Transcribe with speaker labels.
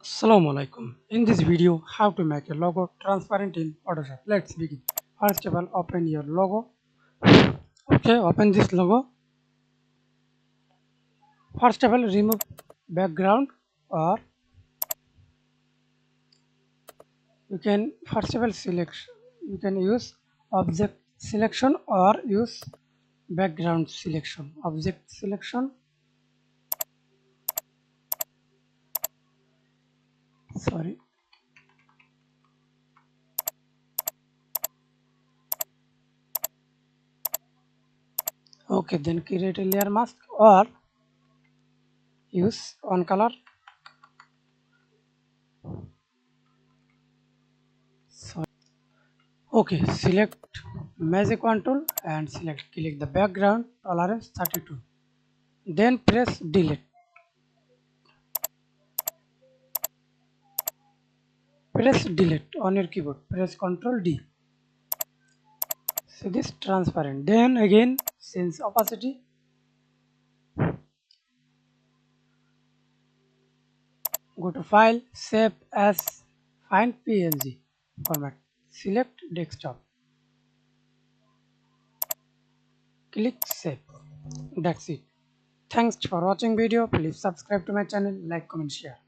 Speaker 1: Assalamu Walaikum. In this video, how to make a logo transparent in Photoshop. Let's begin. First of all, open your logo. Okay, open this logo. First of all, remove background, or you can first of all select. You can use object selection or use background selection. Object selection. Sorry. Okay, then create a layer mask or use one color. So, okay, select magic wand tool and click the background tolerance 32. Then press delete. Press delete on your keyboard. Press Ctrl D. See this transparent. Then again change opacity. Go to File, Save as, find PNG format. Select desktop. Click Save. That's it. Thanks for watching video. Please subscribe to my channel, like, comment, share.